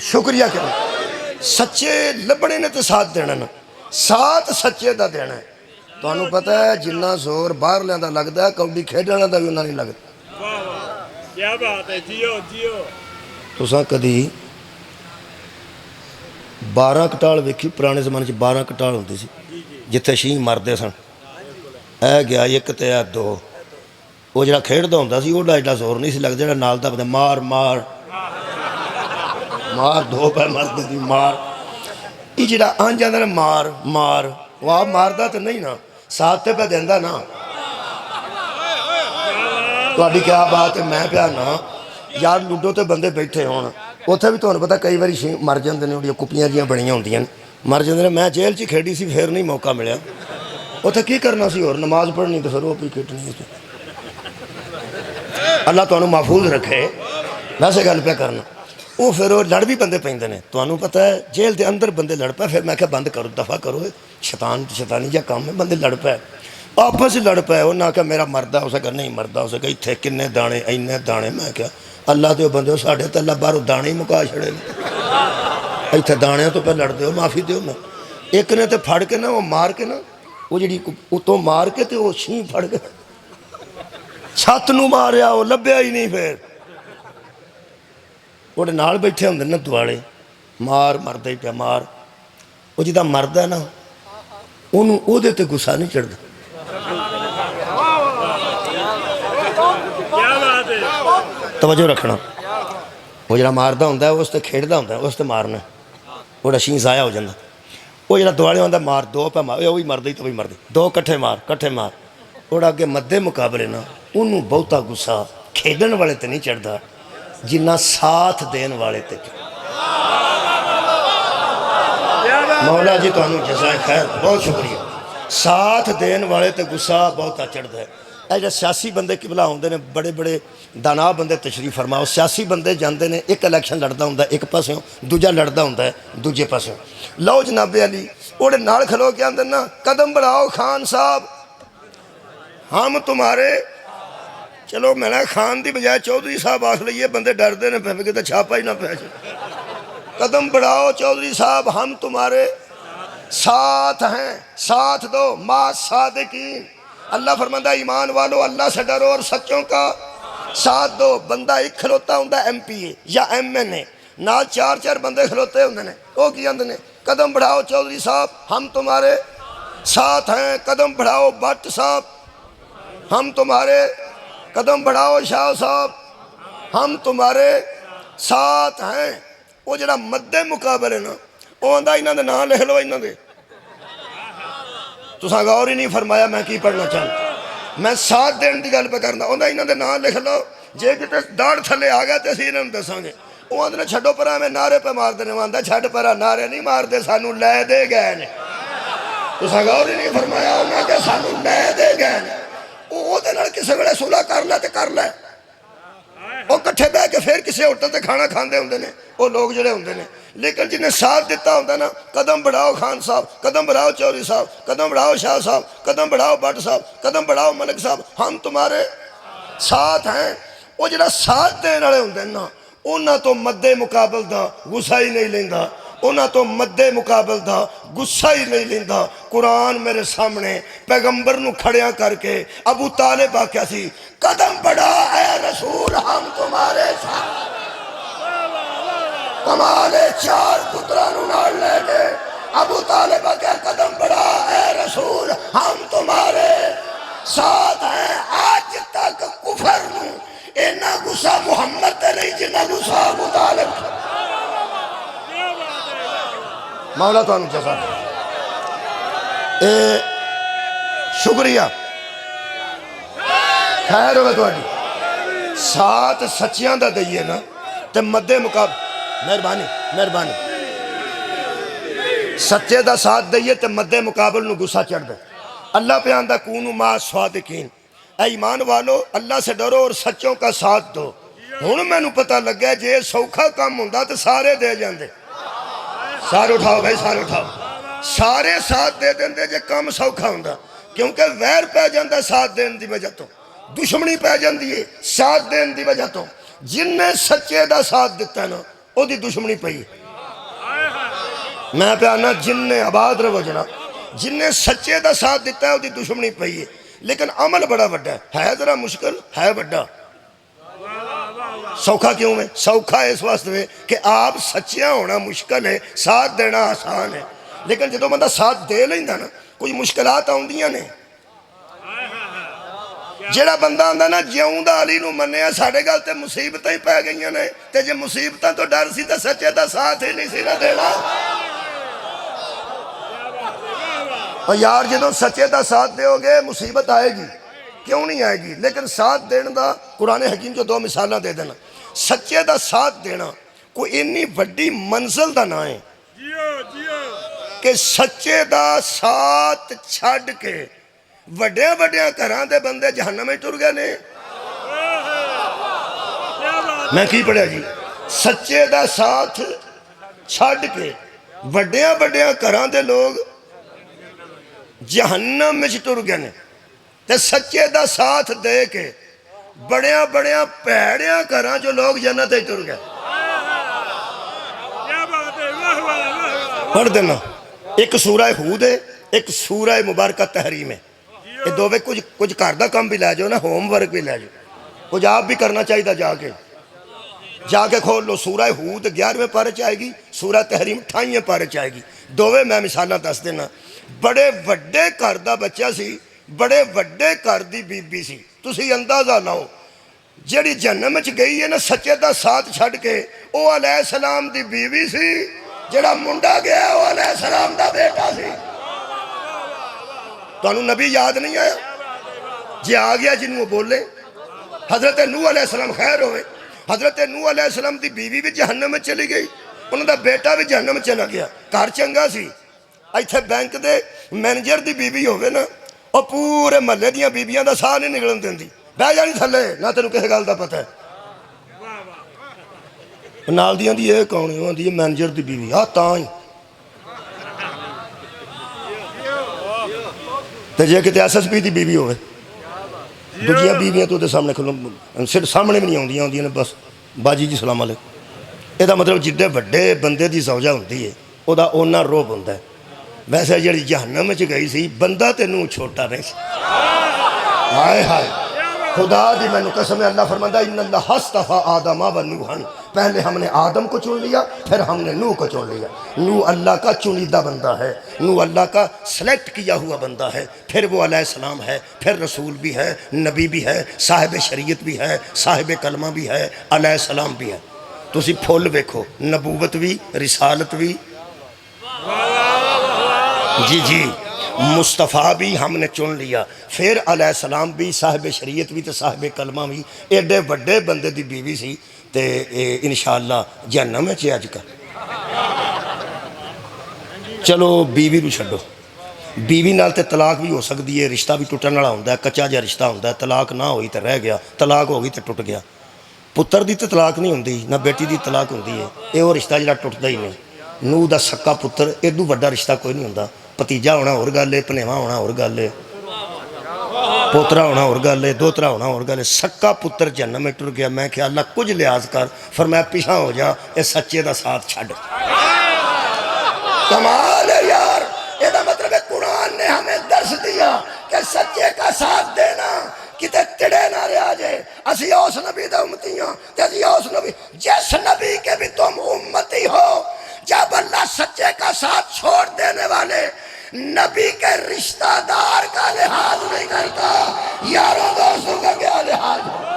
शुक्रिया करो। सच्चे लभने ने तो साथ देना ना, साथ सच्चे का देना है। तुहानू पता है जिन्ना जोर बाहरलियां दा लगदा है कबड्डी खेडण दा भी उन्ना नहीं लगदा। क्या बात है, जियो जियो। तुसां कदी 12 कटाल वेखी? पुराने जमाने च 12 कटाल होंदी सी जिथे शींह मरदे सन। ऐ गया एक ते ऐ दो। वो जिहड़ा खेडदा हुंदा सी ओहदा एडा जोर नहीं सी लगदा, जिहड़ा नाल दा बंदा मार मार मार, दो पै मरदे सी मार। ये जिहड़ा आंज जांदा ना मार मार, वाह मारदा तो नहीं ना, साथ ते पे देंदा ना। तुहाडी क्या बात है, मैं पिया ना यार लूडो ते बंदे बैठे होण, उत्थे भी तुहानू पता कई बारी मर जांदे ने, ओहदियां कुप्पियां जिहियां बणियां हुंदियां ने, मर जांदे ने। मैं जेल च खेडी सी, फिर नहीं मौका मिलिया। उत्थे की करना सी होर, नमाज पढ़नी तो फिर वो भी खेडनी। अल्लाह तुहानू महफूज रखे। वैसे गल पे करना वो फिर वो लड़ भी बंदे पैंदे ने। तुहानू पता है जेल के अंदर बंदे लड़ पे, फिर मैं क्या बंद करो, दफा करो, शैतानी जा काम है। बंदे लड़ पे, आपस लड़ पे। उन्हें आख्या मेरा मरदा, उसे कहा नहीं मरदा, उसे कहा इत्थे किन्ने दाने, इन्ने दाने। मैं क्या अल्लाह दे बंदे साढ़े तो अल्लाह बाहरों दाने ही मुका छड़े, इत्थे दाणियां तो पे लड़ते हो, माफ़ी दो ना। एक ने तो फड़ के ना वो मार के ना, वो जी उतों मार के तो वो शीं फड़ के छत नूं मारिया, वो लभ्या ही नहीं। फिर वो नाल बैठे होंदे ना दुआले, मार मरदा ही पिया मार। वो जिदा मरदा ना उन्होंने ओहदे ते गुस्सा नहीं चढ़दा। तवज्जो रखना। वो जिहड़ा मारदा हुंदा उस ते खेडदा हुंदा, उस ते मारना, वो शीं ज़ाया हो जाता। वो जिहड़ा दुआले आंदा मार, दो पे मार, वो भी मरदा ही तो भी मरदी, दो कट्ठे मार कट्ठे मार। थोड़ा अगे मद्दे मुकाबले ना उन्होंने बहुता गुस्सा खेडण वाले ते नहीं चढ़दा जिन्ना साथ देन वाले ते। मौला जी तुहानू जज़ाए खैर, बहुत शुक्रिया। साथ देन वाले ते गुस्सा बहुता चढ़दा है। जो सियासी बंदे किबला आउंदे ने, बड़े बड़े दाना बंदे तशरीफ फरमाओ, सियासी बंदे जाते हैं, एक इलैक्शन लड़ता होंदा एक पासों, दूजा लड़ता होंदा दूजे पासों। लो जनाबे अली ओहदे नाल खलो के आंदे ना, कदम बढ़ाओ खान साहब हम तुम्हारे। चलो मैं खान की बजाय चौधरी साहब आख लीए, बंदे डरते हैं फिर कितने छापा ही ना पै जाए। कदम बढ़ाओ चौधरी साहब हम तुम्हारे साथ हैं, साथ दो मा सादिकीन। अल्लाह फरमाता ईमान वालो अल्लाह से डरो और सच्चों का साथ दो। बंदा एक खलोता होंदा MPA या MNA, नाल चार चार बंदे खलोते होंदे ने, वो की आंदे ने कदम बढ़ाओ चौधरी साहब हम तुम्हारे साथ हैं, कदम बढ़ाओ भट्ट साहब हम तुम्हारे, कदम बढ़ाओ शाह साहब हम तुम्हारे साथ हैं। वो जरा मद्दे मुकाबले ना वो आंदा इन्हां दे नाम लिख लो, इन्हां दे तुसां गौर ही नहीं फरमाया मैं की पढ़ना चाहता। मैं साथ देने की गल पे करना, उन्हें इन्हों के नाम लिख लो, जे कितने दाड़ थले आ गया तो असीं इन्होंने दसांगे। वो आंदे छड्डो परा में नारे पे मारते ने, आंदा छड्ड परा नारे नहीं मारते, सानू लै दे गए ने। तुसां गौर ही नहीं फरमाया, उन्हें कहा सानू लै दे गए ने। ਉਹਦੇ ਨਾਲ ਕਿਸੇ ਵੇਲੇ ਸੁਲ੍ਹਾ ਕਰ ਲੈ ਤੇ ਕਰ ਲੈ। ਉਹ ਇਕੱਠੇ ਬਹਿ ਕੇ ਫਿਰ ਕਿਸੇ ਹੋਟਲ ਤੇ ਖਾਣਾ ਖਾਂਦੇ ਹੁੰਦੇ ਨੇ ਉਹ ਲੋਕ ਜਿਹੜੇ ਹੁੰਦੇ ਨੇ। लेकिन जिन्हें साथ दिता होंगे ना, कदम बढ़ाओ खान साहब, कदम बढ़ाओ चौधरी साहब, कदम बढ़ाओ शाह साहब, कदम बढ़ाओ भट्ट साहब, कदम बढ़ाओ मलिक साहब हम तुम्हारे साथ हैं। वो जो साथ देने वाले होंगे ना उन्होंने तो मद्दे मुकाबल का गुस्सा ही नहीं लेंदा, उन्होंने तो मद्दे मुकाबल का गुस्सा ही नहीं लेंदा। कुरान मेरे सामने पैगंबर नूं खड़िया करके अबू तालिब आख्या सी कदम बढ़ा है रसूल हम तुम्हारे साथ। कमाले चार पुत्रा नाल लेके अबू तालिब क्या कदम बढ़ा है रसूल हम तुम्हारे साथ हैं। आज तक कुफर नूं इन्ना गुस्सा मुहम्मद ते नहीं जिन्ना गुस्सा अबू तालिब। मौला तुहानू जज़ा ए शुक्रिया खैर होवे तुहाडी। साथ सच्चियां दा दईए ना ते मद्दे मुकाबले मेहरबानी मेहरबानी सच्चे का साथ दईए तो मद्दे मुकाबल नूं गुस्सा चढ़दा। अल्लाह पे आंदा कूनू मा स्वादिकीन, ऐ ईमान वालो अल्लाह से डरो और सच्चों का साथ दो। हुण मैनू पता लग्या जे सौखा काम हुंदा तो सारे दे जांदे। सारे उठाओ भाई सारे उठाओ, सारे साथ दे देंदे जे काम सौखा हुंदा, क्योंकि वैर पै जांदा साथ देने की वजह तो, दुश्मनी पै जांदी है साथ देने की वजह तो। जिन्हें सच्चे का साथ दिता ना ਉਹਦੀ ਦੁਸ਼ਮਣੀ ਪਈ। मैं प्याना जिन्ने आबाद रवो जना जिन्ने सच्चे का साथ दिता है उसकी दुश्मनी पई है, लेकिन अमल बड़ा वड्डा है जरा मुश्किल है वड्डा। सौखा क्यों है? सौखा इस वास्ते कि आप सच्चिया होना मुश्किल है, साथ देना आसान है, लेकिन जो बंदा साथ दे लेंदा ना कुछ मुश्किलात आउंदियां ने। ਜਿਹੜਾ ਬੰਦਾ ਆਂਦਾ ਨਾ ਜਿਉਂਦਾ ਅਲੀ ਨੂੰ ਮੰਨਿਆ ਸਾਡੇ ਗੱਲ ਤੇ ਮੁਸੀਬਤਾਂ ਹੀ ਪੈ ਗਈਆਂ ਨੇ, ਤੇ ਜੇ ਮੁਸੀਬਤਾਂ ਤੋਂ ਡਰ ਸੀ ਤਾਂ ਸੱਚੇ ਦਾ ਸਾਥ ਹੀ ਨਹੀਂ ਸੀ ਨਾ ਦੇਣਾ। और यार जो सच्चे का साथ दोगे मुसीबत आएगी, क्यों नहीं आएगी, लेकिन साथ देने का कुरान हकीम जो दो मिसाल दे देना। सच्चे का साथ देना कोई इन्नी वड्डी मंजिल का ना है कि सच्चे का साथ छड़ के वड्डे वड्डे घरां दे बंदे जहन्नम में टुर गए ने। मैं की पढ़िया जी, सच्चे का साथ छड़ के वड्डे वड्डे घरां दे लोग जहन्नम में टुर गए ने, ते सच्चे का साथ दे के बड़िया बड़िया भैड़िया घरां जो लोग जन्नत टुर गए। पढ़ देना, एक सूरह हूद है, एक सूरह मुबारक तहरीम है। ये दोवे कुछ कुछ घर का काम भी लै जाओ ना, होमवर्क भी लै जाओ, कुछ आप भी करना चाहिए। जाके खोल लो। सूरह हूद 11वें पारे च आएगी, सूरह तहरीम 28वें पारे च आएगी। दोवे मैं मिसाल दस देना। बड़े वड्डे घर का बच्चा सी, बड़े वड्डे घर की बीबी सी। तुसी अंदाजा लाओ जिहड़ी जन्नम च गई है ना सच्चे का साथ छड़ के, वो अलैहिस्सलाम की बीवी सी। जिहड़ा मुंडा गया वो अलैहिस्सलाम का बेटा सी। तुहानू नबी याद नहीं आया? जे आ गया जिन्हों बोले हजरत नूह अलैहिस्सलाम खैर होवे। हजरत नूह अलैहिस्सलाम की बीवी भी जहन्नम में चली गई, उन्होंने बेटा भी जहन्नम में चला गया। घर चंगा सी। इत्थे बैंक के मैनेजर की बीवी होवे ना, और पूरे महल्ले दियां बीबियां दा साह नहीं निकलन देंदी। बह जानी थले ना, तेनू किस गल का पता है? नाल दियां दी ये कौन है? आंदी है मैनेजर की बीवी। हाँ तां ही ते जे किते SSP की बीवी होवे, दूजियां बीवियां तो सामने खलो सिर सामने भी नहीं आउंदियां, आउंदियां ने बस बाजी जी सलाम अलैकुम। ਇਹਦਾ मतलब जिड्डे वड्डे बंदे की सौजा होंदी है ਉਹਦਾ ओना रोब ਹੁੰਦਾ है। वैसे जी जहन्नम च गई सी, बंदा तेनू छोटा नहीं। हाय हाय खुदा दी मैनू कसम है, अल्लाह फरमांदा इन्नल्लाह हस्तफा आदम व नूहन, पहले हमने आदम को चुन लिया, फिर हमने नूह को चुन लिया। नूह अल्लाह का चुनिंदा बंदा है, नूह अल्लाह का सेलेक्ट किया हुआ बंदा है। फिर वो अलैहिस्सलाम है, फिर रसूल भी है, नबी भी है, साहिब शरीयत भी है, साहिब कलमा भी है, अलैहिस्सलाम भी है। तुसी फुल वेखो, नबूवत भी, रिसालत भी, जी जी, मुस्तफ़ा भी हमने चुन लिया, फिर अलैहिस्सलाम भी, साहिब शरीयत भी, तो साहिब कलमा भी। एडे वड्डे बंदे की बीवी सी, ते इंशाअल्लाह जहन्नम च अजकल। चलो बीवी नूं छड्डो, बीवी नाल ते तलाक भी हो सकती है, रिश्ता भी टुटन वाला होंदा है, कच्चा जिहा रिश्ता होंदा है। तलाक ना होई तो रह गया, तलाक हो गई तो टुट गया। पुत्र की तो तलाक नहीं होंदी, ना बेटी की तलाक होंदी है। ये वो रिश्ता जिहड़ा टुटदा ही नहीं। नूह दा सक्का पुत्र, इदू वड्डा रिश्ता कोई नहीं होंदा। भतीजा होना होर गल है, भनेवा होना होर गल है, पोतरा होना होर गल है, दोतरा होना होर गल है। सक्का पुत्र जन्नम में टुर गया। मैं क्या अल्लाह कुछ लिहाज कर, फरमाया पिछा हो जा, ये सच्चे का साथ छड़। कमाल है यार। ਇਹਦਾ मतलब है कुरान ने हमें दर्श दिया कि सच्चे का साथ देना किते तिड़े ना रहा जाए। असी उस नबी दा उम्मती हां, ते असी उस नबी, जिस नबी के भी तुम उम्मती हो। जब अल्लाह सच्चे का साथ छोड़ देने वाले नबी के रिश्तेदार का लिहाज नहीं करता, यारों दोस्तों का क्या लिहाज है?